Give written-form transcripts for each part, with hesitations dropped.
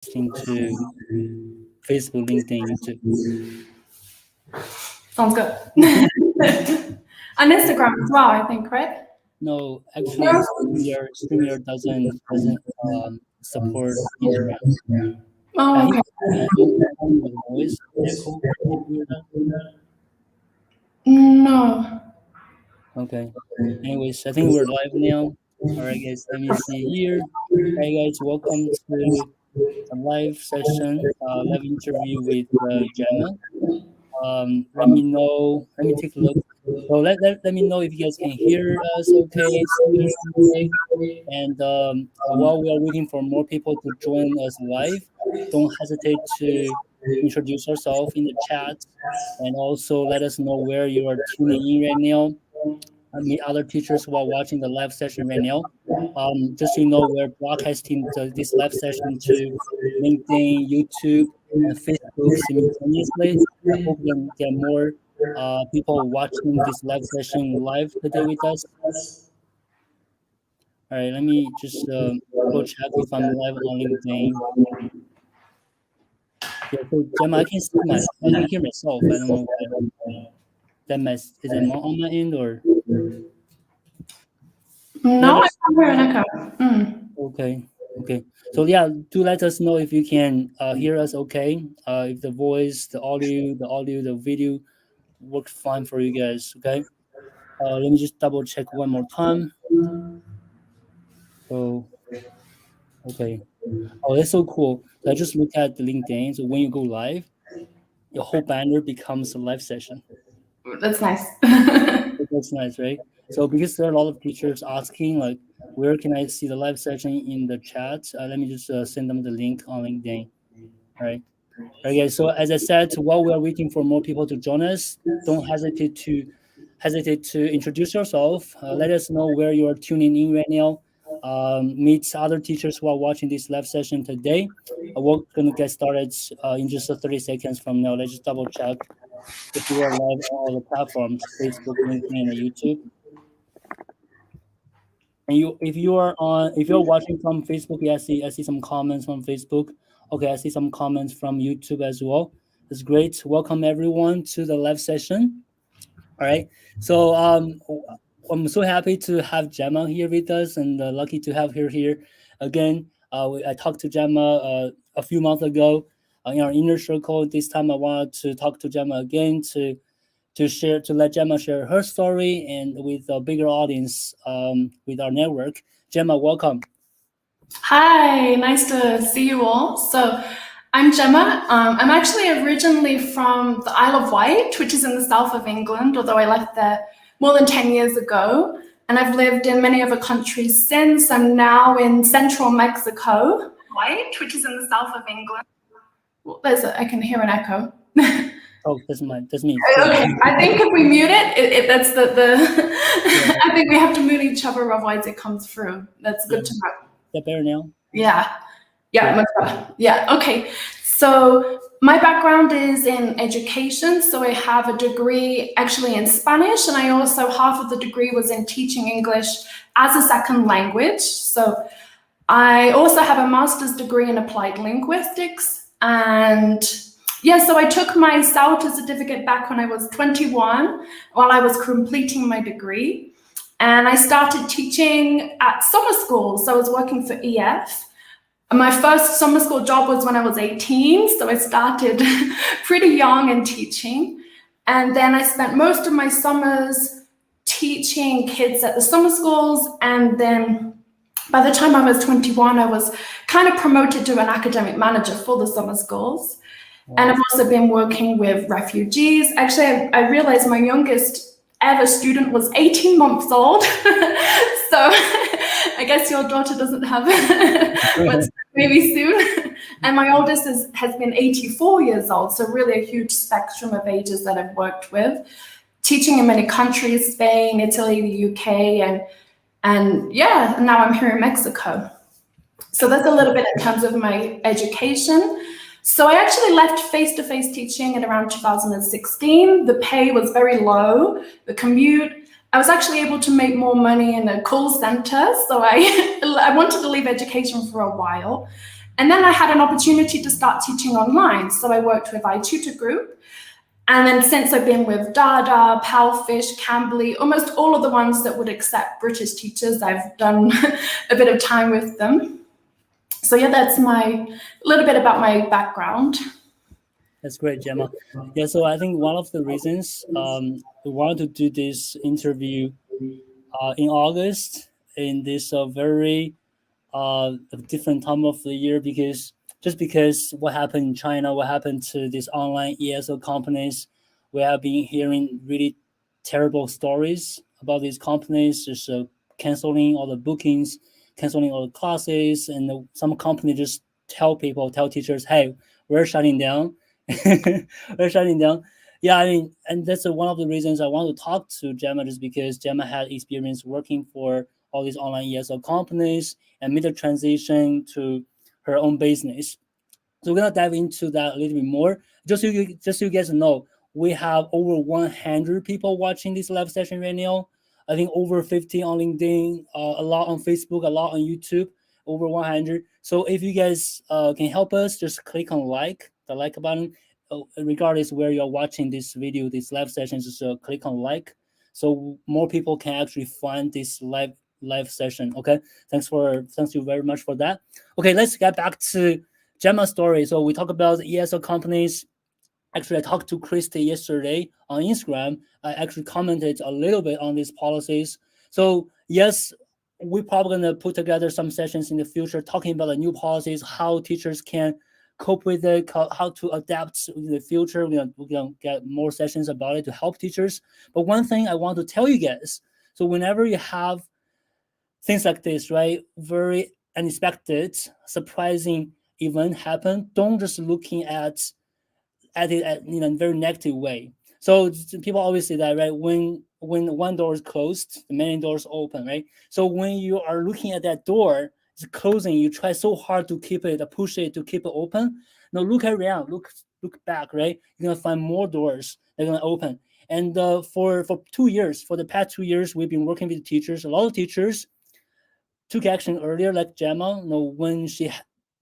to Facebook, LinkedIn, YouTube. Sounds good. On Instagram as well, I think, right? No, actually, StreamYard doesn't support Instagram. Oh, okay. With voice echo. No. Okay. Anyways, I think we're live now. All right, guys. Let me see here. Hey, guys, welcome to a live session, live interview with Gemma. Let me know. Let me take a look. So let me know if you guys can hear us okay, see us okay. And while we are waiting for more people to join us live, don't hesitate to introduce yourself in the chat and also let us know where you are tuning in right now. Meet other teachers who are watching the live session right now. Just so you know, we're broadcasting this live session to LinkedIn, YouTube, and Facebook simultaneously. I hope we can get more people watching this live session live today with us. All right, let me just double check if I'm live on LinkedIn. Yeah, so Gemma, I can hear myself. I don't know why. Is it on my end or? No, I can't hear an echo. Okay. So yeah, do let us know if you can hear us okay. If the voice, the audio, the video works fine for you guys. Okay. Let me just double check one more time. So okay. Oh, that's so cool. So I just look at the LinkedIn. So when you go live, your whole banner becomes a live session. That's nice. That's nice, right? So because there are a lot of teachers asking like, where can I see the live session in the chat? Let me just send them the link on LinkedIn. All right. Okay, so as I said, while we are waiting for more people to join us, don't hesitate to introduce yourself. Let us know where you are tuning in right now. Meet other teachers who are watching this live session today. We're gonna get started in just 30 seconds from now. Let's just double check if you are live on all the platforms: Facebook, LinkedIn, and YouTube. And if you're watching from Facebook, yeah, I see some comments from Facebook. Okay, I see some comments from YouTube as well. It's great. Welcome everyone to the live session. All right. So I'm so happy to have Gemma here with us, and lucky to have her here again. I talked to Gemma a few months ago in our inner circle. This time I wanted to talk to Gemma again to let Gemma share her story and with a bigger audience with our network. Gemma, welcome. Hi, nice to see you all. So I'm Gemma. I'm actually originally from the Isle of Wight, which is in the south of England, although I left there more than 10 years ago. And I've lived in many other countries since. I'm now in central Mexico, Wight, which is in the south of England. Well, I can hear an echo. Oh, that's me. Okay, I think if we mute that's yeah. I think we have to mute each other, otherwise it comes through. That's good to know. Is that better now? Yeah, much better. Yeah, okay. So my background is in education. So I have a degree actually in Spanish, and I also, half of the degree was in teaching English as a second language. So I also have a master's degree in applied linguistics. And yeah, so I took my SALTA certificate back when I was 21 while I was completing my degree. And I started teaching at summer school. So I was working for EF. My first summer school job was when I was 18. So I started pretty young in teaching. And then I spent most of my summers teaching kids at the summer schools. And then by the time I was 21, I was kind of promoted to an academic manager for the summer schools. And I've also been working with refugees. Actually, I realized my youngest ever student was 18 months old. So I guess your daughter doesn't have but maybe soon. And my oldest has been 84 years old. So really a huge spectrum of ages that I've worked with. Teaching in many countries, Spain, Italy, the UK, and yeah, now I'm here in Mexico. So that's a little bit in terms of my education. So I actually left face-to-face teaching in around 2016. The pay was very low, the commute. I was actually able to make more money in a call center. So I wanted to leave education for a while. And then I had an opportunity to start teaching online. So I worked with Itutorgroup. And then since I've been with Dada, Palfish, Cambly, almost all of the ones that would accept British teachers, I've done a bit of time with them. So yeah, that's a little bit about my background. That's great, Gemma. Yeah, so I think one of the reasons we wanted to do this interview in August in this very different time of the year, because what happened in China, what happened to these online ESL companies, we have been hearing really terrible stories about these companies just canceling all the bookings, canceling all the classes, and some company just tell teachers, hey, we're shutting down. We're shutting down. Yeah, I mean, and that's one of the reasons I want to talk to Gemma, just because Gemma had experience working for all these online ESL companies and made a transition to her own business. So we're gonna dive into that a little bit more. Just so you guys know, we have over 100 people watching this live session right now. I think over 50 on LinkedIn, a lot on Facebook, a lot on YouTube, over 100. So if you guys can help us, just click on the like button. Regardless where you're watching this video, this live session, just click on like, so more people can actually find this live session. Okay, thanks you very much for that. Okay, let's get back to Gemma's story. So we talk about ESL companies. Actually, I talked to Christy yesterday on Instagram. I actually commented a little bit on these policies. So yes, we're probably gonna put together some sessions in the future talking about the new policies, how teachers can cope with it, how to adapt in the future. We're gonna get more sessions about it to help teachers. But one thing I want to tell you guys, so whenever you have things like this, right, very unexpected, surprising event happen, don't just looking at it in a very negative way. So people always say that, right? When one door is closed, the many doors open, right? So when you are looking at that door, it's closing, you try so hard to push it to keep it open. Now look around, look back, right? You're gonna find more doors that are gonna open. And for the past 2 years, we've been working with teachers. A lot of teachers took action earlier, like Gemma. When she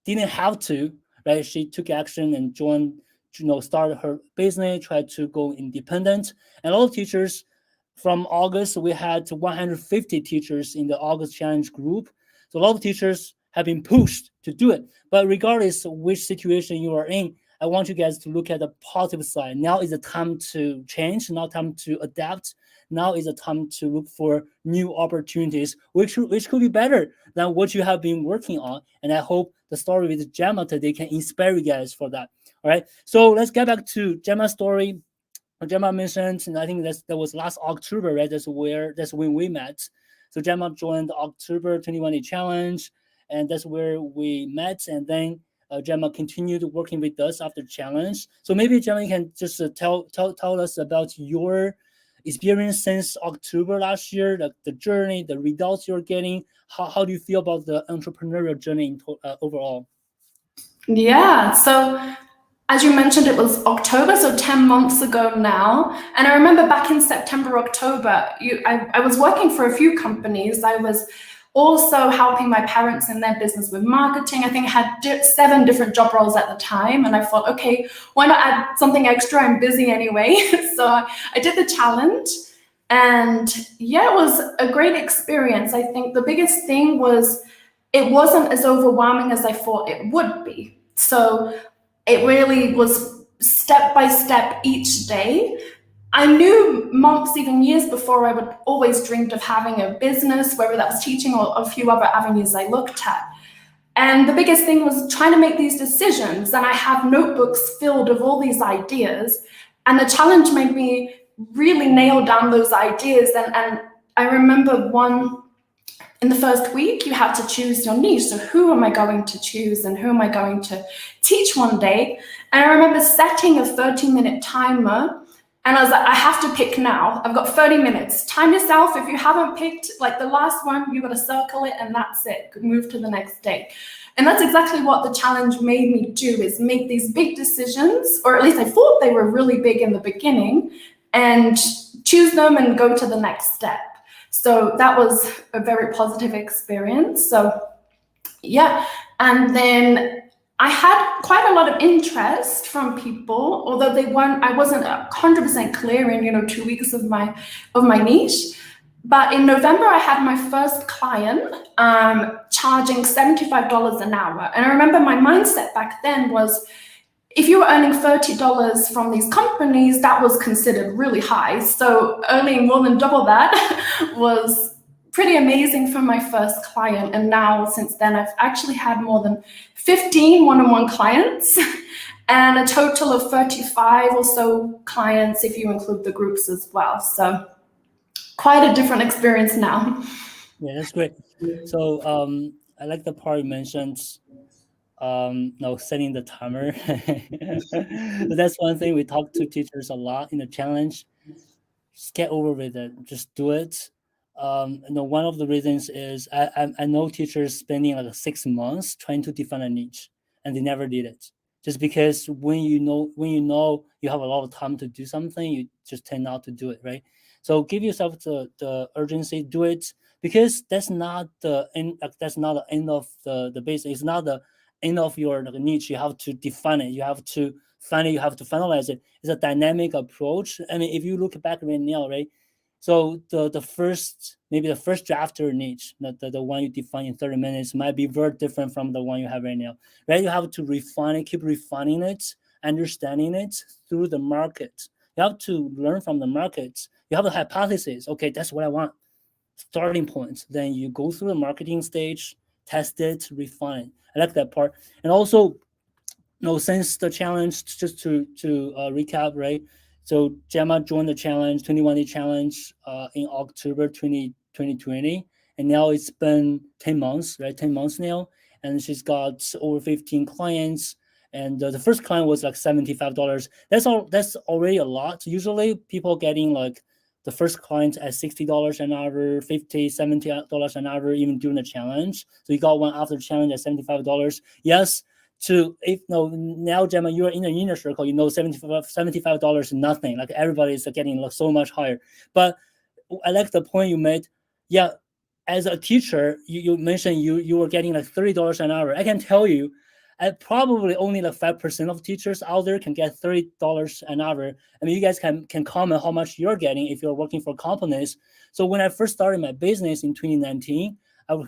didn't have to, right? She took action and started her business, tried to go independent. And all teachers from August, we had 150 teachers in the August challenge group. So a lot of teachers have been pushed to do it. But regardless of which situation you are in, I want you guys to look at the positive side. Now is the time to change, now time to adapt. Now is the time to look for new opportunities, which could be better than what you have been working on. And I hope the story with Gemma today can inspire you guys for that. All right. So let's get back to Gemma's story. Gemma mentioned, and I think that was last October, right? That's when we met. So Gemma joined the October 2020 challenge, and that's where we met. And then Gemma continued working with us after challenge. So maybe Gemma can just tell us about your experience since October last year, the journey, the results you're getting. How do you feel about the entrepreneurial journey overall? Yeah, so as you mentioned, it was October, so 10 months ago now. And I remember back in September, October, I was working for a few companies. I was also helping my parents in their business with marketing. I think I had 7 different job roles at the time. And I thought, okay, why not add something extra? I'm busy anyway. So I did the challenge. And yeah, it was a great experience. I think the biggest thing was it wasn't as overwhelming as I thought it would be. So it really was step by step each day. I knew months, even years before, I would always dreamed of having a business, whether that was teaching or a few other avenues I looked at. And the biggest thing was trying to make these decisions. And I have notebooks filled of all these ideas. And the challenge made me really nail down those ideas. And I remember in the first week, you have to choose your niche. So who am I going to choose and who am I going to teach one day? And I remember setting a 30-minute timer. And I was like, I have to pick now. I've got 30 minutes. Time yourself. If you haven't picked like the last one, you've got to circle it and that's it. Move to the next day. And that's exactly what the challenge made me do, is make these big decisions, or at least I thought they were really big in the beginning, and choose them and go to the next step. So that was a very positive experience. So yeah, and then I had quite a lot of interest from people, although I wasn't 100% clear in 2 weeks of my niche. But in November, I had my first client charging $75 an hour. And I remember my mindset back then was, if you were earning $30 from these companies, that was considered really high. So earning more than double that was pretty amazing for my first client. And now, since then, I've actually had more than 15 one-on-one clients and a total of 35 or so clients if you include the groups as well. So quite a different experience now. Yeah, that's great. So I like the part you mentioned, no, setting the timer. That's one thing we talk to teachers a lot in the challenge. Just get over with it. Just do it. One of the reasons is I know teachers spending like 6 months trying to define a niche, and they never did it. Just because when you know you have a lot of time to do something, you just tend not to do it, right? So give yourself the urgency, do it, because that's not the end. That's not the end of the basic. It's not the end of your niche. You have to define it. You have to find it. You have to finalize it. It's a dynamic approach. I mean, if you look back right now, right? So the first, maybe the first draft or niche, the one you define in 30 minutes might be very different from the one you have right now, right? You have to refine it, keep refining it, understanding it through the market. You have to learn from the market. You have a hypothesis. Okay, that's what I want. Starting point. Then you go through the marketing stage, test it, refine it. I like that part. And also, since the challenge, just to recap, right? So Gemma joined the challenge, 21-day challenge, in October 2020, and now it's been 10 months, right? 10 months now, and she's got over 15 clients. And the first client was like $75. That's all. That's already a lot. Usually, people getting like the first client at $60 an hour, $50, $70 an hour, even during the challenge. So you got one after the challenge at $75. Yes. Now Gemma, you're in the inner circle, $75 is nothing. Like everybody is getting so much higher. But I like the point you made. Yeah, as a teacher, you mentioned you were getting like $30 an hour. I can tell you, probably only like 5% of teachers out there can get $30 an hour. I mean, you guys can comment how much you're getting if you're working for companies. So when I first started my business in 2019,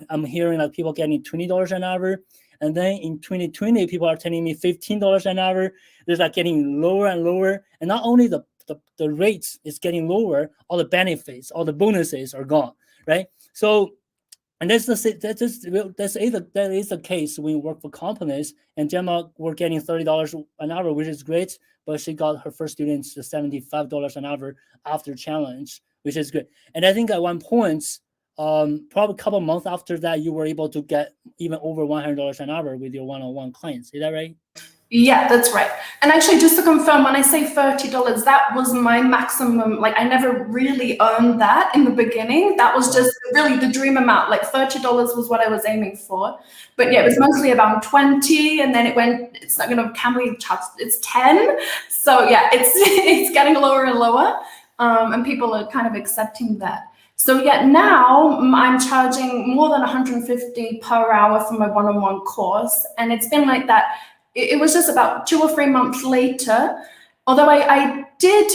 I'm hearing like people getting $20 an hour. And then in 2020, people are telling me $15 an hour. There's like getting lower and lower. And not only the rates is getting lower, all the benefits, all the bonuses are gone, right? So, and that is the case when you work for companies. And Gemma were getting $30 an hour, which is great. But she got her first students to $75 an hour after challenge, which is good. And I think at one point, probably a couple of months after that, you were able to get even over $100 an hour with your one-on-one clients. Is that right? Yeah, that's right. And actually, just to confirm, when I say $30, that was my maximum. Like, I never really earned that in the beginning. That was just really the dream amount. Like, $30 was what I was aiming for. But yeah, it was mostly about 20, and then it's not gonna, can we charge? It's 10. So yeah, it's getting lower and lower, and people are kind of accepting that. So yeah, now I'm charging more than 150 per hour for my one-on-one course, and it's been like that. It was just about 2 or 3 months later, although I did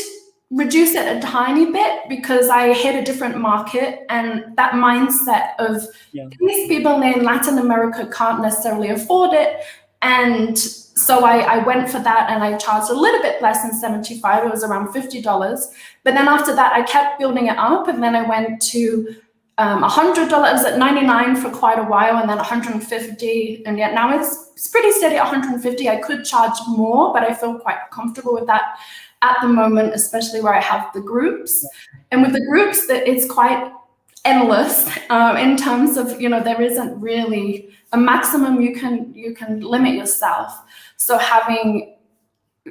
reduce it a tiny bit because I hit a different market, and that mindset of these people in Latin America can't necessarily afford it. And so I went for that, and I charged a little bit less than 75. It was around $50. But then after that, I kept building it up, and then I went to $100 at 99 for quite a while, and then 150, and yet now it's pretty steady at 150. I could charge more, but I feel quite comfortable with that at the moment, especially where I have the groups. And with the groups, that it's quite endless in terms of, there isn't really a maximum. You can limit yourself. So having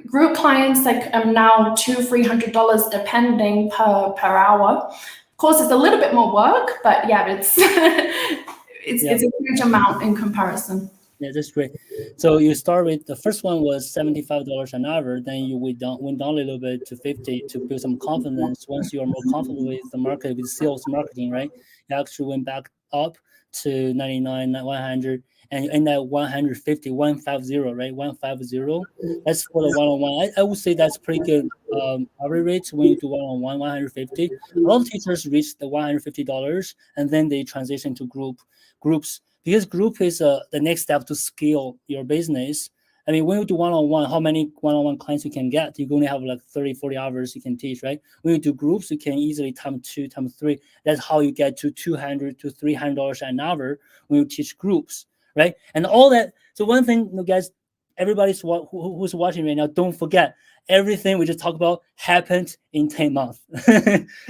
group clients, like now $200-$300 depending per hour. Of course, it's a little bit more work, but yeah, it's a huge amount in comparison. Yeah, that's great. So you start with the first one was $75 an hour. Then you went down a little bit to 50 to build some confidence. Once you are more comfortable with the market, with sales marketing, right? You actually went back up to 99, 100. and you end at 150, 150, right? 150. That's for the one-on-one. I would say that's pretty good average rate when you do one-on-one, 150. A lot of teachers reach the $150 and then they transition to groups because group is the next step to scale your business. I mean, when you do one-on-one, how many one-on-one clients you can get? You only have like 30, 40 hours you can teach, right? When you do groups, you can easily times 2, times 3. That's how you get to $200 to $300 an hour when you teach groups, right? And all that. So one thing, guys, everybody's who's watching right now, don't forget everything we just talked about happened in 10 months.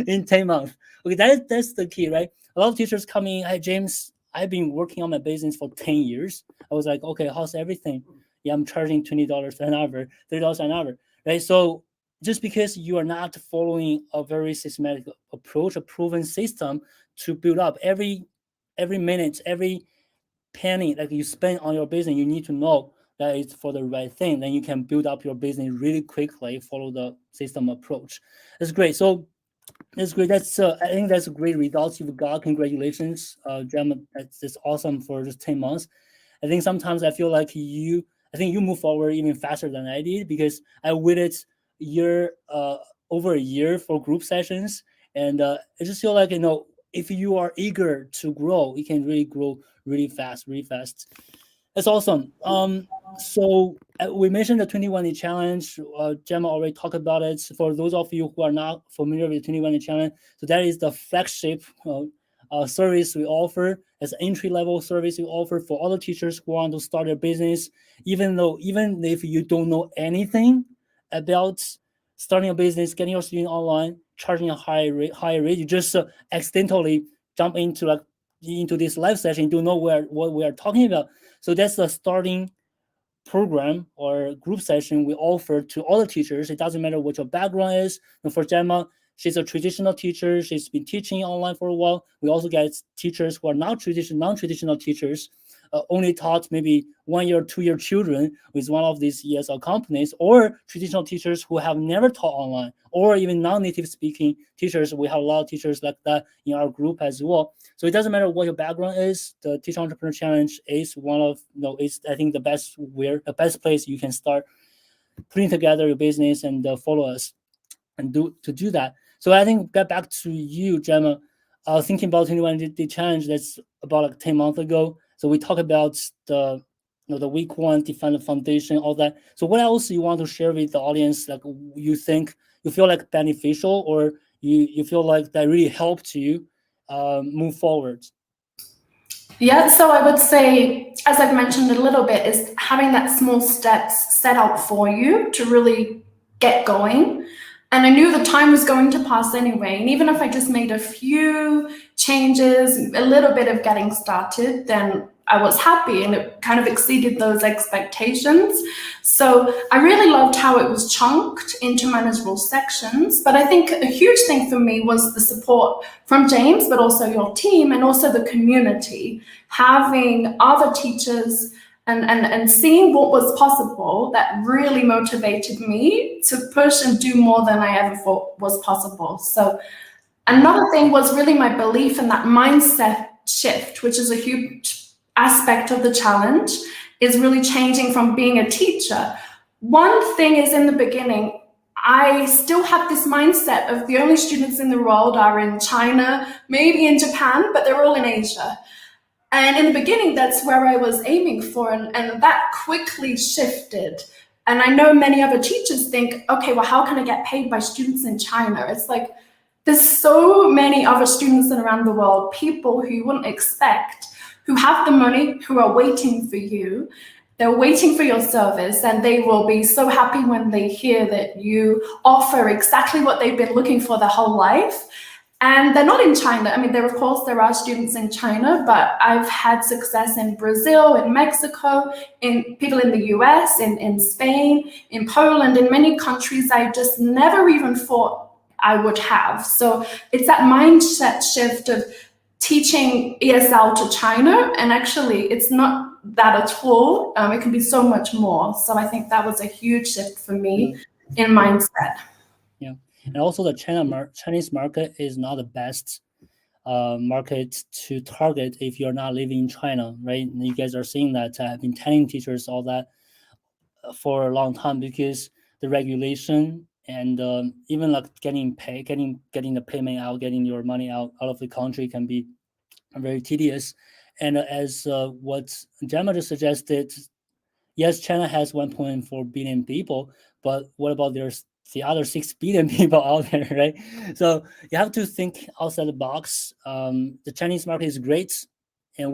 In 10 months. Okay, that's the key, right? A lot of teachers come in, hey, James, I've been working on my business for 10 years. I was like, okay, how's everything? Yeah, I'm charging $20 an hour, $30 an hour, right? So just because you are not following a very systematic approach, a proven system to build up every minute, every penny that you spend on your business, you need to know that it's for the right thing. Then you can build up your business really quickly, follow the system approach. That's great. So that's great. That's I think that's a great results you've got. Congratulations, Gemma. That's awesome for just 10 months. I think sometimes I feel like I think you move forward even faster than I did because I waited over a year for group sessions, and I just feel like if you are eager to grow, you can really grow really fast, really fast. That's awesome. So we mentioned the 21-day challenge. Gemma already talked about it. For those of you who are not familiar with the 21-day challenge, so that is the flagship service we offer as an entry-level service we offer for all the teachers who want to start their business. Even if you don't know anything about starting a business, getting your student online, charging a higher rate, you just accidentally jump into this live session, don't know what we are talking about. So that's the starting program or group session we offer to all the teachers. It doesn't matter what your background is. And for Gemma, she's a traditional teacher. She's been teaching online for a while. We also get teachers who are non-traditional teachers, only taught maybe 1 year, 2 year children with one of these ESL companies, or traditional teachers who have never taught online, or even non-native speaking teachers. We have a lot of teachers like that in our group as well. So it doesn't matter what your background is. The Teacher Entrepreneur Challenge is one of, is I think the best place you can start putting together your business and follow us and do that. So I think get back to you, Gemma. Thinking about 21-day challenge, that's about like 10 months ago. So we talked about the week one, define the foundation, all that. So what else you want to share with the audience? Like you feel like beneficial, or you feel like that really helped you move forward? Yeah, so I would say, as I've mentioned a little bit, is having that small steps set out for you to really get going. And I knew the time was going to pass anyway. And even if I just made a few changes, a little bit of getting started, then I was happy, and it kind of exceeded those expectations. So I really loved how it was chunked into manageable sections. But I think a huge thing for me was the support from James, but also your team, and also the community. Having other teachers and seeing what was possible, that really motivated me to push and do more than I ever thought was possible. So another thing was really my belief in that mindset shift, which is a huge aspect of the challenge, is really changing from being a teacher. One thing is, in the beginning, I still have this mindset of the only students in the world are in China, maybe in Japan, but they're all in Asia. And in the beginning, that's where I was aiming for, and that quickly shifted. And I know many other teachers think, okay, well, how can I get paid by students in China? It's like, there's so many other students around the world, people who you wouldn't expect, who have the money, who are waiting for you. They're waiting for your service, and they will be so happy when they hear that you offer exactly what they've been looking for their whole life. And they're not in China. I mean, there are students in China, but I've had success in Brazil, in Mexico, in people in the US, in Spain, in Poland, in many countries I just never even thought I would have. So it's that mindset shift of teaching ESL to China, and actually it's not that at all. It can be so much more. So I think that was a huge shift for me in mindset. Yeah. And also the Chinese market is not the best market to target if you're not living in China, right? And you guys are seeing that. I've been telling teachers all that for a long time because the regulation and even like getting paid, getting the payment out, getting your money out of the country can be very tedious. And as what Gemma just suggested, yes, China has 1.4 billion people, but what about there's the other 6 billion people out there, right? So you have to think outside the box. The Chinese market is great, and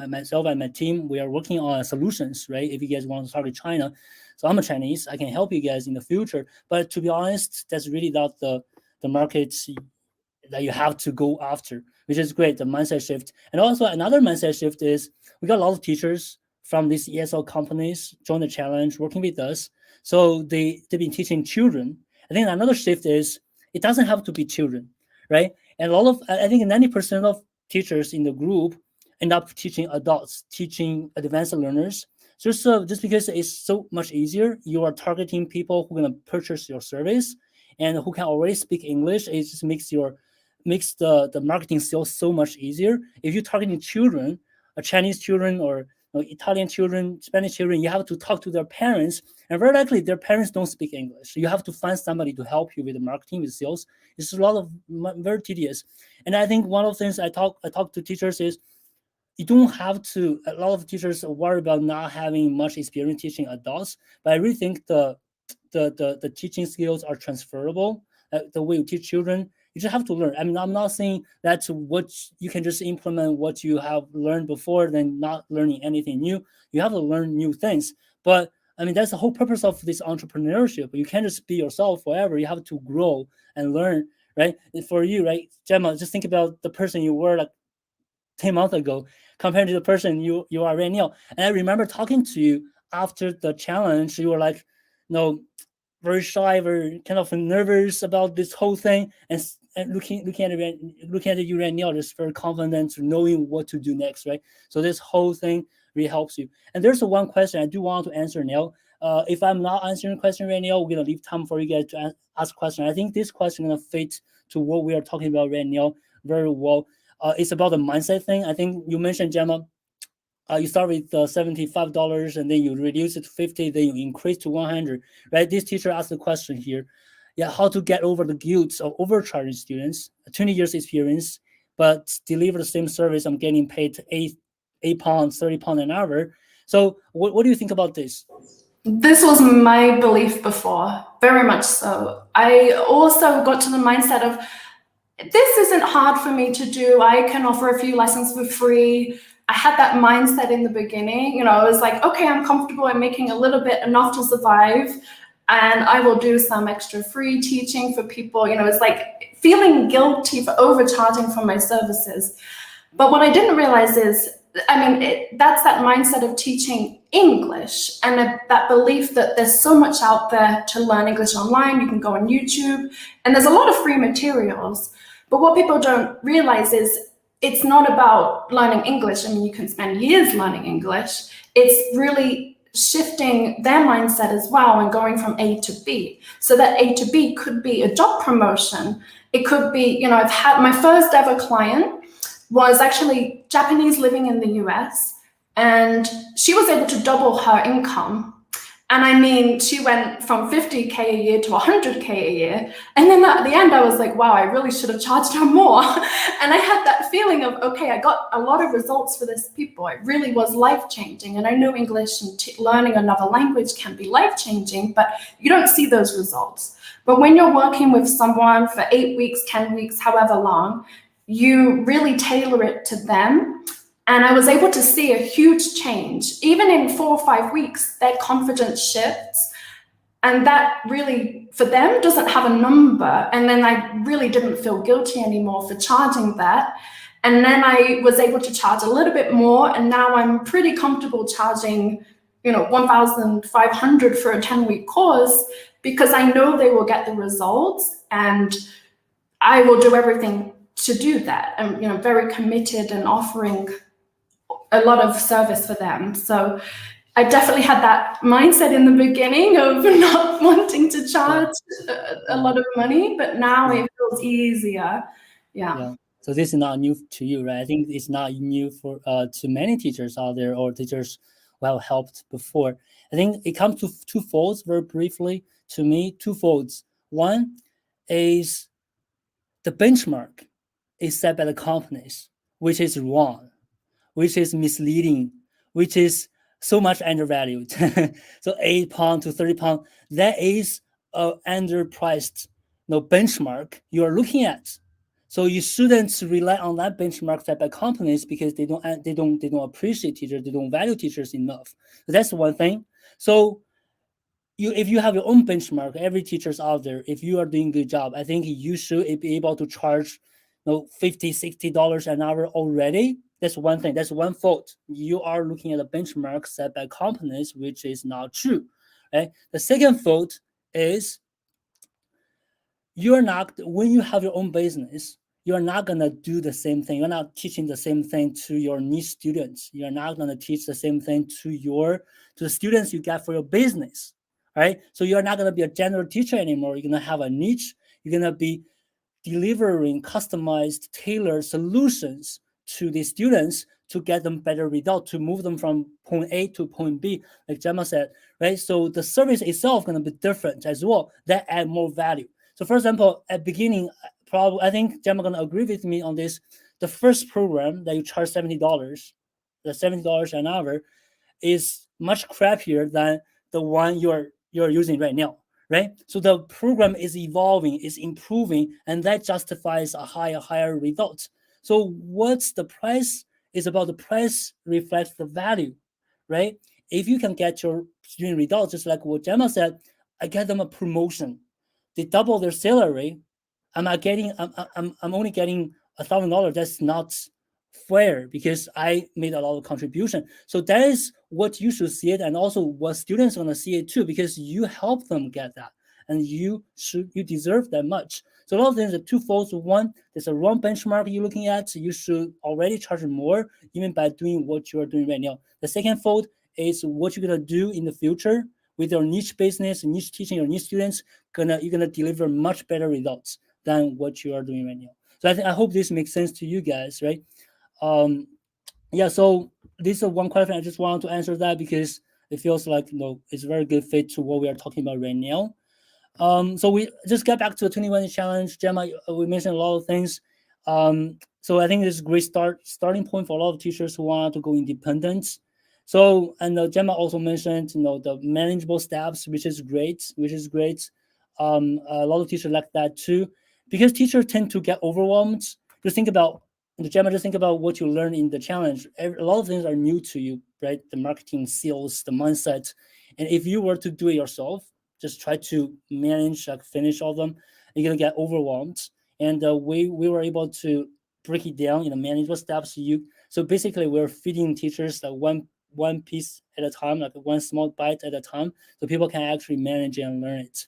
myself and my team, we are working on solutions, right? If you guys want to target China, so I'm a Chinese, I can help you guys in the future. But to be honest, that's really not the market that you have to go after, which is great, the mindset shift. And also another mindset shift is we got a lot of teachers from these ESL companies join the challenge, working with us. So they've been teaching children. I think another shift is it doesn't have to be children, right? And I think 90% of teachers in the group end up teaching adults, teaching advanced learners. Just because it's so much easier, you are targeting people who are going to purchase your service and who can already speak English. It just makes the marketing skills so much easier. If you're targeting children, Chinese children or Italian children, Spanish children, you have to talk to their parents, and very likely their parents don't speak English. So you have to find somebody to help you with the marketing, with sales. It's a lot of very tedious. And I think one of the things I talk to teachers is you don't have to. A lot of teachers worry about not having much experience teaching adults, but I really think the teaching skills are transferable. The way you teach children, you just have to learn. I mean, I'm not saying that's what you can just implement what you have learned before, then not learning anything new. You have to learn new things. But I mean, that's the whole purpose of this entrepreneurship. You can't just be yourself forever. You have to grow and learn, right? And for you, right, Gemma, just think about the person you were like 10 months ago compared to the person you are right now. And I remember talking to you after the challenge. You were like, no, very shy, very kind of nervous about this whole thing, and looking at you right now, just very confident, knowing what to do next, right? So this whole thing really helps you. And there's one question I do want to answer now. If I'm not answering a question right now, we're gonna leave time for you guys to ask question. I think this question gonna fit to what we are talking about right now very well. It's about the mindset thing. I think you mentioned, Gemma, you start with $75 and then you reduce it to 50, then you increase to 100, right? This teacher asked the question here, yeah, how to get over the guilt of overcharging students, 20 years experience, but deliver the same service, I'm getting paid £8, £30 an hour. So what do you think about this? This was my belief before, very much so. I also got to the mindset of, this isn't hard for me to do. I can offer a few lessons for free. I had that mindset in the beginning. You know, I was like, okay, I'm comfortable. I'm making a little bit, enough to survive, and I will do some extra free teaching for people. You know, it's like feeling guilty for overcharging for my services. But what I didn't realize is, I mean, that's that mindset of teaching English and that belief that there's so much out there to learn English online. You can go on YouTube, and there's a lot of free materials. But what people don't realize is it's not about learning English. I mean, you can spend years learning English. It's really shifting their mindset as well and going from A to B. So that A to B could be a job promotion. It could be, you know, I've had my first ever client was actually Japanese living in the US, and she was able to double her income. And I mean, she went from 50K a year to 100K a year. And then at the end, I was like, wow, I really should have charged her more. And I had that feeling of, okay, I got a lot of results for this people. It really was life-changing. And I know English and learning another language can be life-changing, but you don't see those results. But when you're working with someone for 8 weeks, 10 weeks, however long, you really tailor it to them. And I was able to see a huge change. Even in 4 or 5 weeks, their confidence shifts. And that really, for them, doesn't have a number. And then I really didn't feel guilty anymore for charging that. And then I was able to charge a little bit more. And now I'm pretty comfortable charging, you know, 1,500 for a 10-week course, because I know they will get the results, and I will do everything to do that. I'm, you know, very committed and offering a lot of service for them. So I definitely had that mindset in the beginning of not wanting to charge a lot of money, but now it feels easier. Yeah. So this is not new to you, right? I think it's not new for to many teachers out there or teachers who have helped before. I think it comes to two folds very briefly. To me, two folds. One is the benchmark is set by the companies, which is wrong, which is misleading, which is so much undervalued. So £8 to £30, that is a underpriced benchmark you are looking at. So you shouldn't rely on that benchmark set by companies because they don't appreciate teachers, they don't value teachers enough. So that's one thing. So if you have your own benchmark, every teacher's out there, if you are doing a good job, I think you should be able to charge $50, $60 an hour already. That's one thing. That's one fault. You are looking at a benchmark set by companies, which is not true. Right? The second fault is you're not, when you have your own business, you're not gonna do the same thing. You're not teaching the same thing to your niche students. You're not gonna teach the same thing to the students you get for your business. Right? So you're not gonna be a general teacher anymore. You're gonna have a niche. You're gonna be delivering customized, tailored solutions to the students to get them better results, to move them from point A to point B, like Gemma said, right? So the service itself going to be different as well. That add more value. So for example, at beginning, probably I think Gemma going to agree with me on this. The first program that you charge $70, the $70 an hour, is much crappier than the one you're using right now. Right? So the program is evolving, is improving, and that justifies a higher result. So what's the price? Is about the price reflects the value, right? If you can get your student results, just like what Gemma said, I get them a promotion. They double their salary. I'm only getting $1,000. That's not fair because I made a lot of contribution. So that is what you should see it, and also what students are gonna see it too, because you help them get that, and you deserve that much. So a lot of things are twofold. So one, there's a wrong benchmark you're looking at. So you should already charge more, even by doing what you are doing right now. The second fold is what you're gonna do in the future with your niche business, niche teaching, your niche students. You're gonna deliver much better results than what you are doing right now. So I hope this makes sense to you guys, right? Yeah, so this is one question I just wanted to answer that because it feels like it's a very good fit to what we are talking about right now. So we just get back to the 21 challenge. Gemma, we mentioned a lot of things. So I think this is a great starting point for a lot of teachers who want to go independent. So and Gemma also mentioned the manageable steps, which is great. A lot of teachers like that too, because teachers tend to get overwhelmed. Just think about Gemma, just think about what you learn in the challenge. A lot of things are new to you, right? The marketing, sales, the mindset. And if you were to do it yourself, just try to manage, finish all of them, you're going to get overwhelmed. And we were able to break it down in manageable steps. So basically, we're feeding teachers one piece at a time, like one small bite at a time, so people can actually manage and learn it.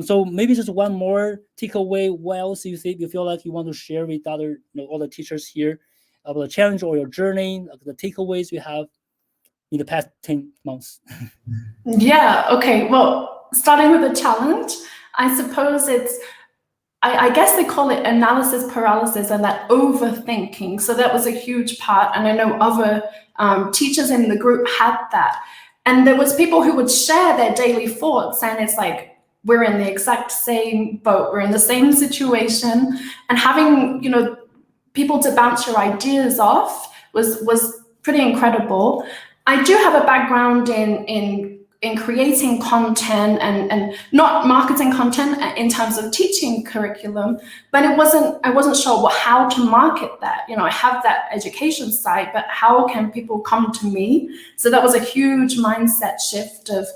So maybe just one more takeaway. What else you feel like you want to share with other all the teachers here about the challenge or your journey, like the takeaways you have in the past 10 months? Yeah, okay. Well, starting with the challenge, I suppose I guess they call it analysis paralysis and that overthinking. So that was a huge part. And I know other teachers in the group had that. And there was people who would share their daily thoughts, and it's like, we're in the exact same boat. We're in the same situation, and having, people to bounce your ideas off was pretty incredible. I do have a background in creating content and not marketing content in terms of teaching curriculum, but I wasn't sure how to market that. I have that education side, but how can people come to me? So that was a huge mindset shift of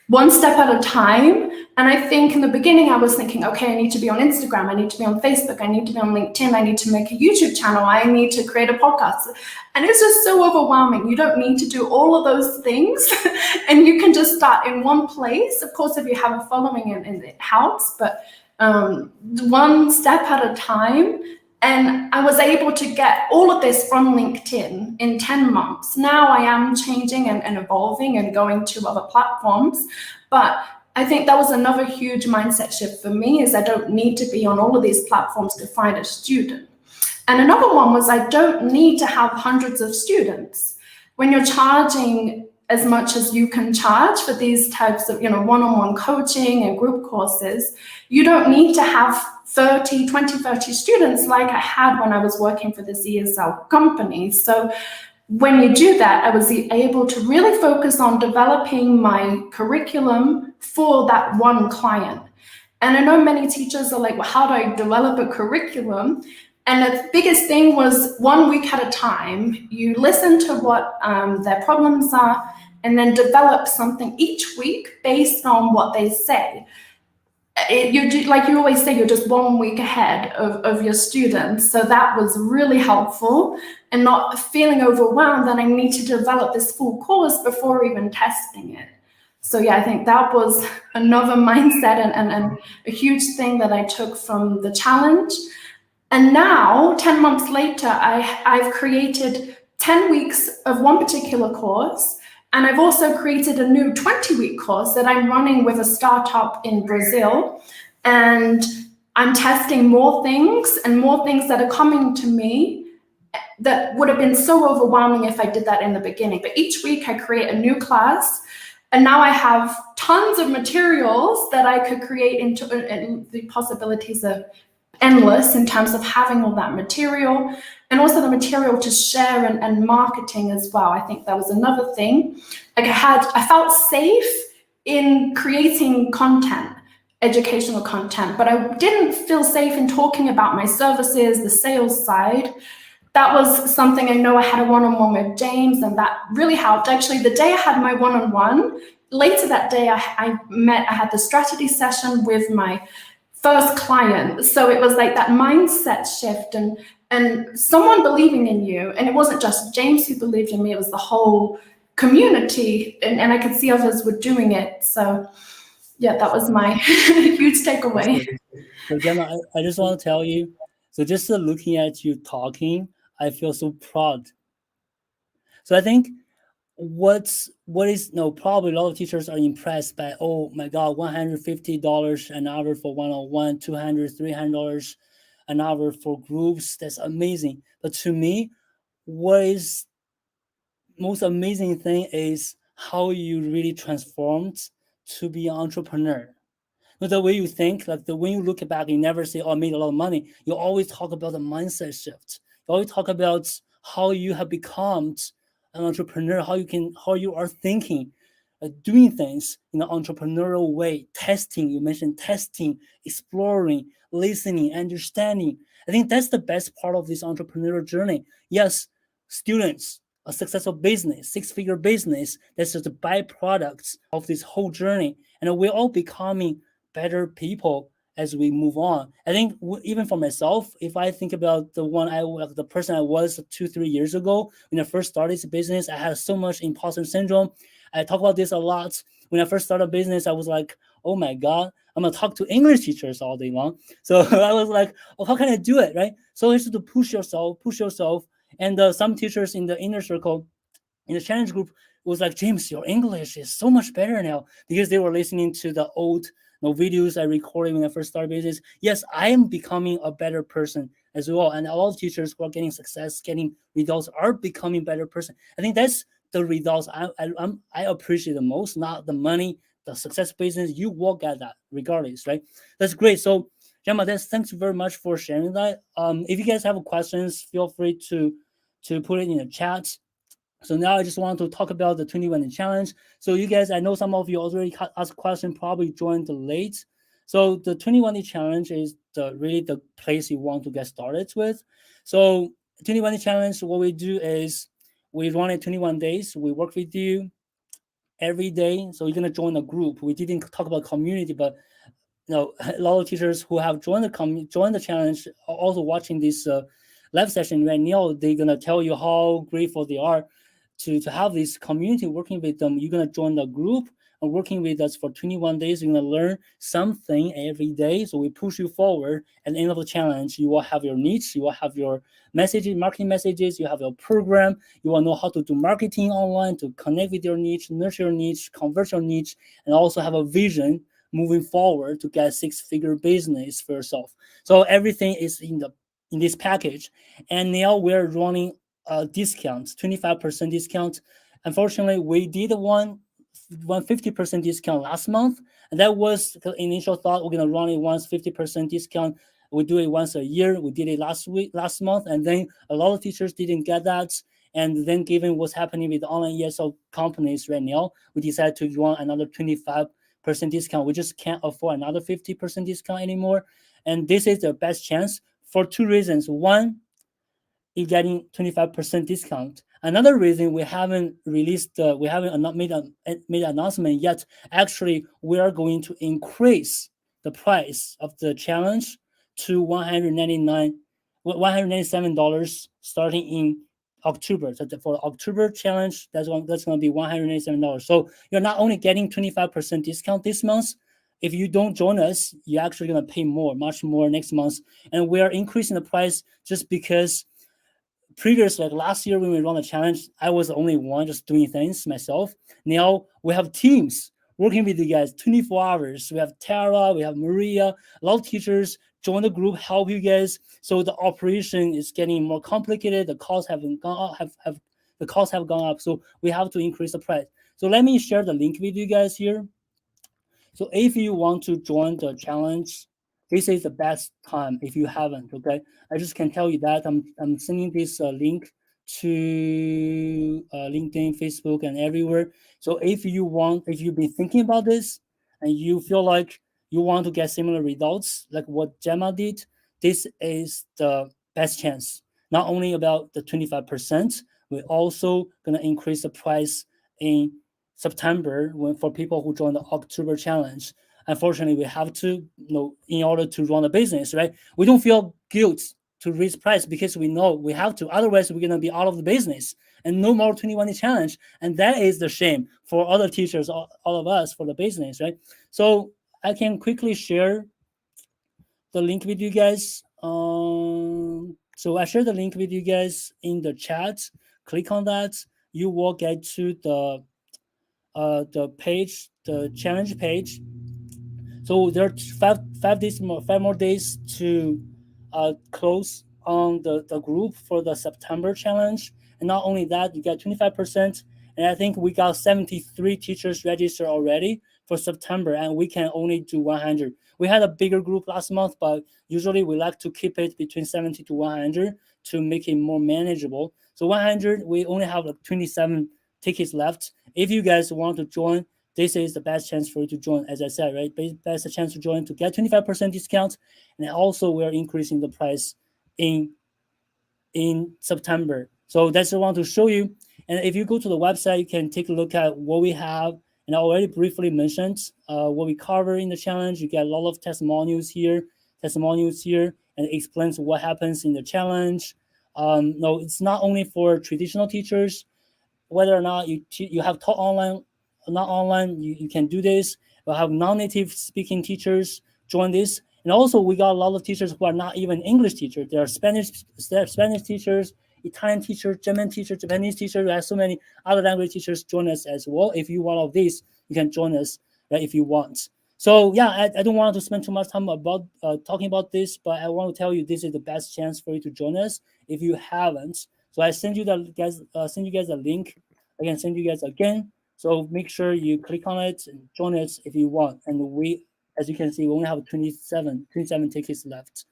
one step at a time. And I think in the beginning I was thinking, okay, I need to be on Instagram, I need to be on Facebook, I need to be on LinkedIn, I need to make a YouTube channel, I need to create a podcast. And it's just so overwhelming. You don't need to do all of those things and you can just start in one place. Of course, if you have a following, and it helps, but one step at a time. And I was able to get all of this from LinkedIn in 10 months. Now I am changing and evolving and going to other platforms. But I think that was another huge mindset shift for me, is I don't need to be on all of these platforms to find a student. And another one was I don't need to have hundreds of students. When you're charging as much as you can charge for these types of, one-on-one coaching and group courses, you don't need to have 30 students like I had when I was working for this ESL company. So when you do that, I was able to really focus on developing my curriculum for that one client. And I know many teachers are like, well, how do I develop a curriculum? And the biggest thing was 1 week at a time. You listen to what their problems are, and then develop something each week based on what they say. Like you always say, you're just 1 week ahead of your students. So that was really helpful, and not feeling overwhelmed that I need to develop this full course before even testing it. So yeah, I think that was another mindset and a huge thing that I took from the challenge. And now, 10 months later, I've created 10 weeks of one particular course. And I've also created a new 20-week course that I'm running with a startup in Brazil. And I'm testing more things that are coming to me that would have been so overwhelming if I did that in the beginning. But each week I create a new class. And now I have tons of materials that I could create into, and the possibilities are endless in terms of having all that material, and also the material to share and marketing as well. I think that was another thing. Like I felt safe in creating content, educational content, but I didn't feel safe in talking about my services, the sales side. That was something I know I had a one-on-one with James, and that really helped. Actually, the day I had my one-on-one, later that day I had the strategy session with my first client. So it was like that mindset shift and someone believing in you. And it wasn't just James who believed in me, it was the whole community, and I could see others were doing it. So yeah, that was my huge takeaway. So Gemma, I just want to tell you, so just looking at you talking, I feel so proud. So I think probably a lot of teachers are impressed by, oh my God, $150 an hour for one-on-one, $200, $300 an hour for groups. That's amazing. But to me, what is most amazing thing is how you really transformed to be an entrepreneur. The way you think, like when you look back, you never say, oh, I made a lot of money. You always talk about the mindset shift. You always talk about how you have become an entrepreneur, how you are thinking, doing things in an entrepreneurial way, testing. You mentioned testing, exploring, listening, understanding. I think that's the best part of this entrepreneurial journey. Yes, students, a successful business, six-figure business, that's just the byproducts of this whole journey. And we're all becoming better people as we move on. I think even for myself, if I think about the person I was 2-3 years ago when I first started this business, I had so much imposter syndrome. I talk about this a lot. When I first started business, I was like, oh my God, I'm gonna talk to English teachers all day long. So I was like, oh, how can I do it, right? So it's to push yourself. And some teachers in the inner circle, in the challenge group, was like, James, your English is so much better now, because they were listening to the old videos I recorded when I first started business. Yes, I am becoming a better person as well. And a lot of teachers who are getting success, getting results, are becoming better person. I think that's the results I appreciate the most, not the money, the success business. You work at that regardless, right? That's great. So Gemma, thanks very much for sharing that. If you guys have questions, feel free to put it in the chat. So now I just want to talk about the 21 challenge. So you guys, I know some of you already asked questions, probably joined late. So the 21 challenge is really the place you want to get started with. So 21 challenge, what we do is we run it 21 days. We work with you every day. So you're gonna join a group. We didn't talk about community, but a lot of teachers who have joined the challenge are also watching this live session right now. They're gonna tell you how grateful they are to have this community working with them. You're gonna join the group and working with us for 21 days. You're gonna learn something every day. So we push you forward. At the end of the challenge, you will have your niche, you will have your messages, marketing messages, you have your program, you will know how to do marketing online, to connect with your niche, nurture your niche, convert your niche, and also have a vision moving forward to get a six-figure business for yourself. So everything is in the in this package, and now we're running a discount, 25% discount. Unfortunately, we did one 50% discount last month, and that was the initial thought. We're gonna run it once 50% discount. We do it once a year. We did it last month, and then a lot of teachers didn't get that. And then, given what's happening with online ESL companies right now, we decided to run another 25% discount. We just can't afford another 50% discount anymore. And this is the best chance for two reasons. One, you're getting 25% discount. Another reason we haven't released, we haven't made an announcement yet. Actually, we are going to increase the price of the challenge to $197 starting in October. So for October challenge, that's going to be $197. So you're not only getting 25% discount this month. If you don't join us, you're actually going to pay more, much more next month. And we are increasing the price just because previously, like last year when we run the challenge, I was the only one just doing things myself. Now we have teams working with you guys 24 hours. We have Tara, we have Maria, a lot of teachers join the group, help you guys. So the operation is getting more complicated. The costs have gone up, the costs have gone up. So we have to increase the price. So let me share the link with you guys here. So if you want to join the challenge, this is the best time if you haven't, okay? I just can tell you that I'm sending this link to LinkedIn, Facebook, and everywhere. So if you've been thinking about this and you feel like you want to get similar results like what Gemma did, this is the best chance. Not only about the 25%, we're also gonna increase the price in September for people who join the October challenge. Unfortunately, we have to, in order to run a business, right? We don't feel guilt to raise price because we know we have to. Otherwise, we're gonna be out of the business and no more 21 challenge. And that is the shame for other teachers, all of us, for the business, right? So I can quickly share the link with you guys. So I share the link with you guys in the chat. Click on that. You will get to the page, the challenge page. So there are five more days to close on the group for the September challenge. And not only that, you get 25%. And I think we got 73 teachers registered already for September, and we can only do 100. We had a bigger group last month, but usually we like to keep it between 70 to 100 to make it more manageable. So 100, we only have like 27 tickets left. If you guys want to join, this is the best chance for you to join, as I said, right? Best chance to join to get 25% discount. And also we're increasing the price in September. So that's what I want to show you. And if you go to the website, you can take a look at what we have. And I already briefly mentioned what we cover in the challenge. You get a lot of testimonials here, and it explains what happens in the challenge. No, it's not only for traditional teachers. Whether or not you have taught online, not online, you can do this. We'll have non-native speaking teachers join this. And also we got a lot of teachers who are not even English teachers. There are Spanish teachers, Italian teachers, German teachers, Japanese teachers. We have so many other language teachers join us as well. If you want all of these, you can join us, right, if you want. So yeah, I don't want to spend too much time about talking about this, but I want to tell you this is the best chance for you to join us if you haven't. So I send you guys a link. I can send you guys again. So make sure you click on it and join us if you want. And we, as you can see, we only have 27 tickets left.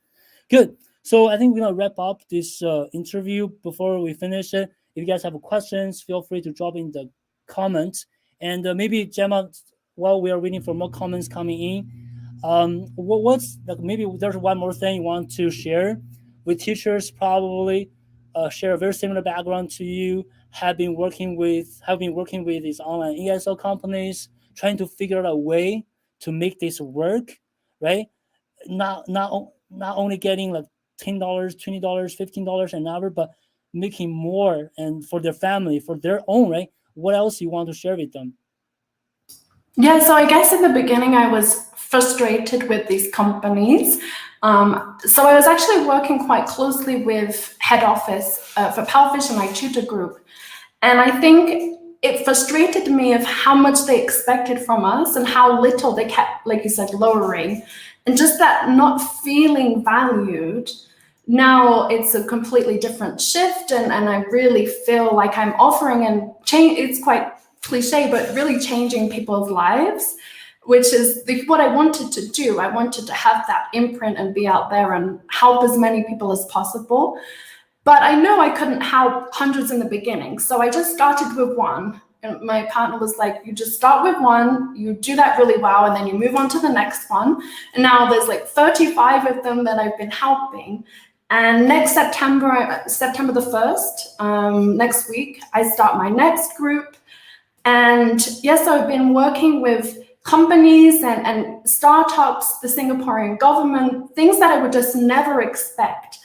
Good. So I think we're gonna wrap up this interview. Before we finish it, if you guys have questions, feel free to drop in the comments. And maybe Gemma, while we are waiting for more comments coming in, what's like, maybe there's one more thing you want to share with teachers, probably share a very similar background to you, have been working with these online ESL companies, trying to figure out a way to make this work, right? Not only getting like $10, $20, $15 an hour, but making more and for their family, for their own, right? What else you want to share with them? Yeah, so I guess in the beginning I was frustrated with these companies. So I was actually working quite closely with head office for Palfish and Itutorgroup. And I think it frustrated me of how much they expected from us and how little they kept, like you said, lowering. And just that not feeling valued now it's a completely different shift, and I really feel like I'm offering and change. It's quite cliche, but really changing people's lives, which is what I wanted to do. I wanted to have that imprint and be out there and help as many people as possible. But I know I couldn't help hundreds in the beginning. So I just started with one. And my partner was like, you just start with one, you do that really well, and then you move on to the next one. And now there's like 35 of them that I've been helping. And next September the 1st, next week, I start my next group. And yes, I've been working with companies and startups, the Singaporean government, things that I would just never expect.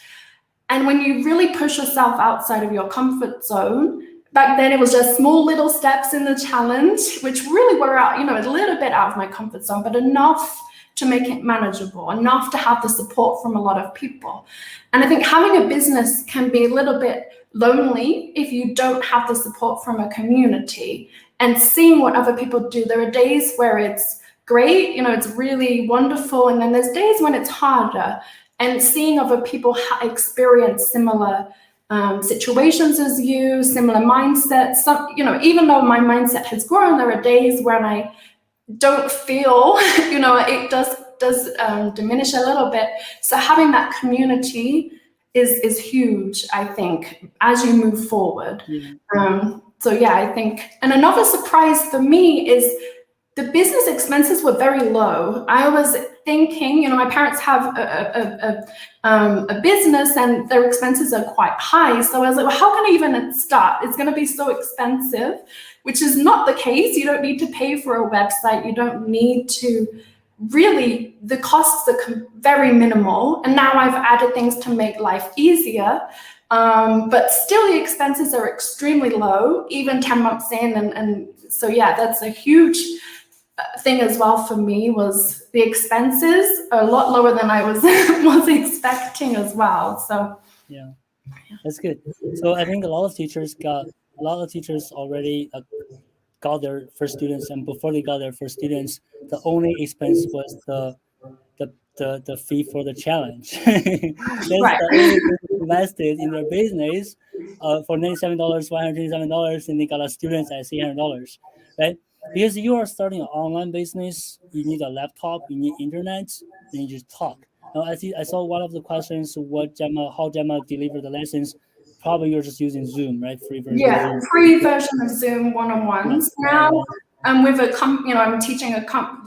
And when you really push yourself outside of your comfort zone, back then it was just small little steps in the challenge, which really were out, a little bit out of my comfort zone, but enough to make it manageable, enough to have the support from a lot of people. And I think having a business can be a little bit lonely if you don't have the support from a community. And seeing what other people do, there are days where it's great, it's really wonderful, and then there's days when it's harder. And seeing other people experience similar situations as you, similar mindsets. Even though my mindset has grown, there are days when I don't feel, it does diminish a little bit. So having that community is huge, I think, as you move forward. I think, and another surprise for me is the business expenses were very low. I was thinking, my parents have a business and their expenses are quite high. So I was like, well, how can I even start? It's going to be so expensive, which is not the case. You don't need to pay for a website. You don't need to really, the costs are very minimal. And now I've added things to make life easier. But still the expenses are extremely low, even 10 months in. And so, that's a huge thing as well for me, was the expenses are a lot lower than I was expecting as well. So that's good. So I think a lot of teachers already got their first students, and before they got their first students, the only expense was the fee for the challenge. That's right. the only thing invested in their business for $97, $127, and they got a students at $300, right? Because you are starting an online business, you need a laptop, you need internet, then you just talk. Now, I saw one of the questions, how Gemma delivered the lessons. Probably you're just using Zoom, right? Free version. Yeah, free version of Zoom one-on-ones. Now, with I'm teaching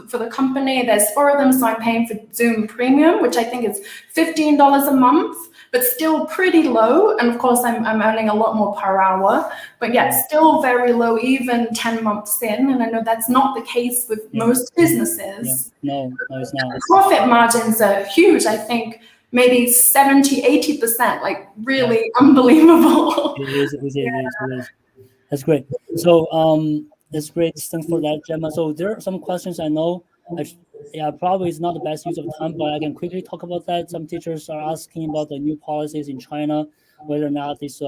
for the company. There's 4 of them, so I'm paying for Zoom Premium, which I think is $15 a month, but still pretty low. And of course, I'm earning a lot more per hour, but still very low, even 10 months in. And I know that's not the case with most businesses. No, it's not. The profit margins are huge. I think maybe 70-80%, like really unbelievable. It is. That's great. So that's great. Thanks for that, Gemma. So there are some questions I know. Probably it's not the best use of time, but I can quickly talk about that. Some teachers are asking about the new policies in China, whether or not this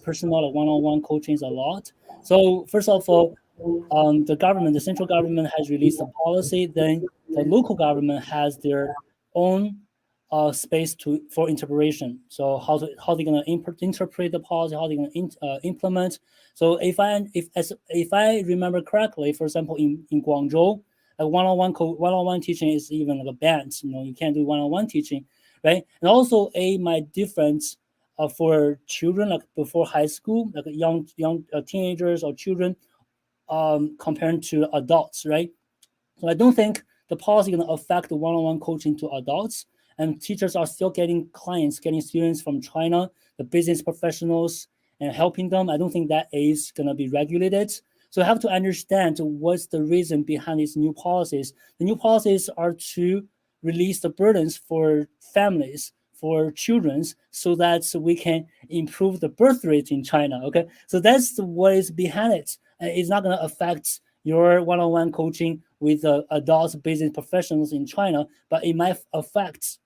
personal one-on-one coaching is allowed. So first of all, the central government has released a policy. Then the local government has their own space for interpretation. So how they're gonna interpret the policy, how they're gonna implement. So if I remember correctly, for example, in Guangzhou, a one-on-one teaching is even like a ban. You can't do one-on-one teaching, right? And also my difference for children, like before high school, like young teenagers or children, compared to adults, right? So I don't think the policy is going to affect the one-on-one coaching to adults, and teachers are still getting students from China, the business professionals, and helping them. I don't think that is going to be regulated. So I have to understand what's the reason behind these new policies. The new policies are to release the burdens for families, for children, so that we can improve the birth rate in China. Okay, so that's what is behind it. It's not going to affect your one-on-one coaching with adult business professionals in China, but it might affect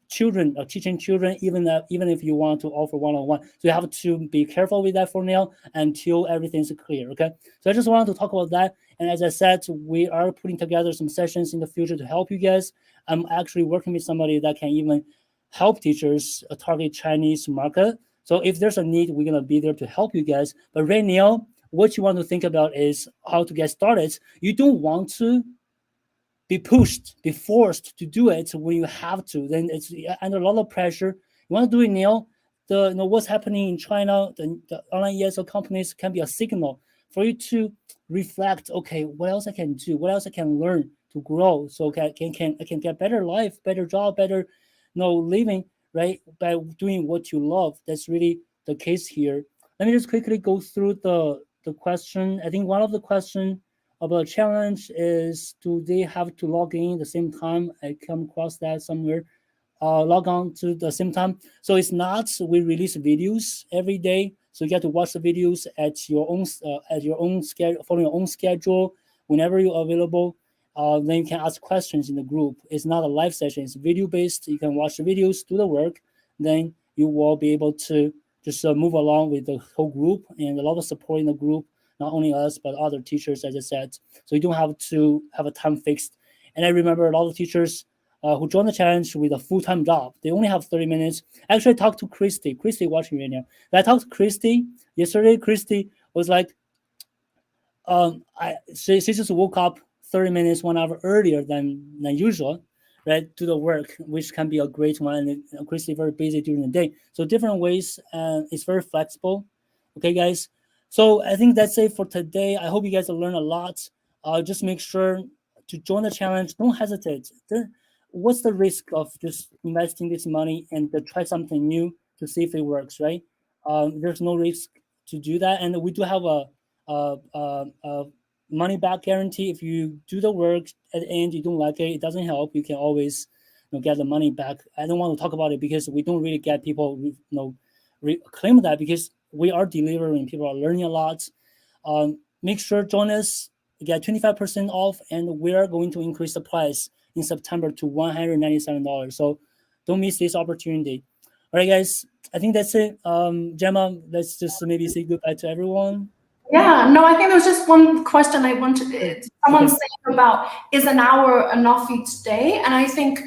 children, teaching children, even if you want to offer one-on-one. So you have to be careful with that for now until everything's clear. Okay. So I just wanted to talk about that. And as I said, we are putting together some sessions in the future to help you guys. I'm actually working with somebody that can even help teachers target Chinese market. So if there's a need, we're gonna be there to help you guys. But right now, what you want to think about is how to get started. You don't want to be pushed, be forced to do it when you have to. Then it's under a lot of pressure. You want to do it now. What's happening in China, the online ESL companies can be a signal for you to reflect. Okay, what else I can do? What else I can learn to grow? So I can get better life, better job, better living, right? By doing what you love. That's really the case here. Let me just quickly go through the question. I think one of the question about challenge is, do they have to log in at the same time? I come across that somewhere. Log on to the same time. So it's not, we release videos every day. So you get to watch the videos at your own schedule, following your own schedule, whenever you're available. Then you can ask questions in the group. It's not a live session, it's video based. You can watch the videos, do the work, then you will be able to just move along with the whole group, and a lot of support in the group, not only us, but other teachers, as I said. So you don't have to have a time fixed. And I remember a lot of teachers who joined the challenge with a full-time job. They only have 30 minutes. Actually, I talked to Christy watching right now. I talked to Christy yesterday. Christy was like, she just woke up 30 minutes, 1 hour earlier than usual, right? Do the work, which can be a great one. And Christy very busy during the day. So different ways, and it's very flexible. Okay, guys. So I think that's it for today. I hope you guys will learn a lot. Just make sure to join the challenge. Don't hesitate. What's the risk of just investing this money and to try something new to see if it works, right? There's no risk to do that. And we do have a money back guarantee. If you do the work at the end, you don't like it, it doesn't help, you can always get the money back. I don't want to talk about it because we don't really get people claim that, because we are delivering, people are learning a lot. Make sure join us, get 25% off, and we are going to increase the price in September to $197. So don't miss this opportunity. All right, guys, I think that's it. Gemma, let's just maybe say goodbye to everyone. Yeah, no, I think there was just one question I wanted. Someone saying about, is an hour enough each day? And I think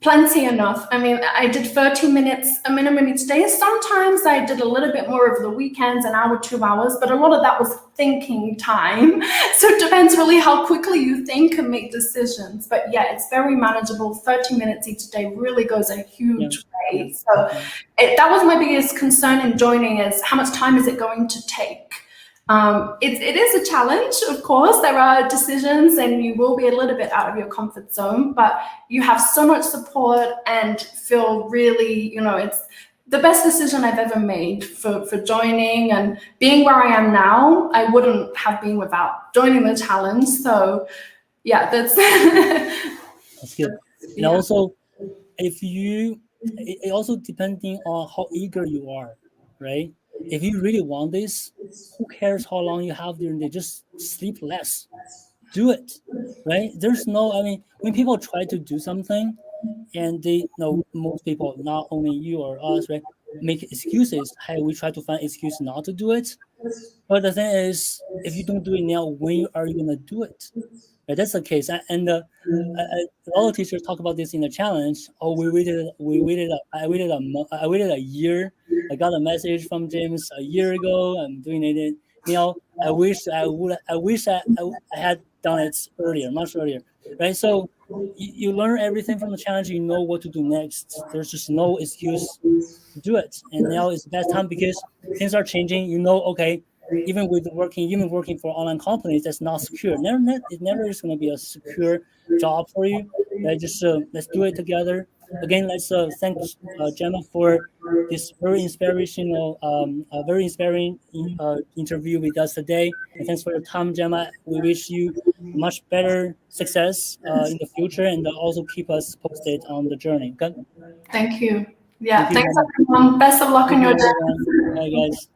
plenty enough. I mean, I did 30 minutes a minimum each day. Sometimes I did a little bit more over the weekends, an hour, 2 hours, but a lot of that was thinking time. So it depends really how quickly you think and make decisions. But yeah, it's very manageable. 30 minutes each day really goes a huge way. So that was my biggest concern in joining, is how much time is it going to take? It is a challenge, of course. There are decisions and you will be a little bit out of your comfort zone, but you have so much support and feel really, it's the best decision I've ever made for joining, and being where I am now, I wouldn't have been without joining the challenge. So yeah, that's good. And also, it also depending on how eager you are, right? If you really want this, who cares how long you have during the day? Just sleep less. Do it, right? There's no, when people try to do something and they know, most people, not only you or us, right, make excuses. Hey, we try to find excuse not to do it. But the thing is, if you don't do it now, when are you gonna do it? Right, that's the case. And a lot of teachers talk about this in the challenge. Oh, I waited a year. I got a message from James a year ago. I'm doing it. I wish I had done it earlier, much earlier, right? So you learn everything from the challenge. You know what to do next. There's just no excuse to do it. And now is the best time because things are changing. Okay, even working for online companies, that's not secure. It never is going to be a secure job for you. Right? Just let's do it together. Again, let's thank Gemma for this very inspirational, very inspiring interview with us today. And thanks for your time, Gemma. We wish you much better success in the future, and also keep us posted on the journey. Okay? Thank you. Yeah, thanks everyone. Best of luck on your journey. Bye, guys.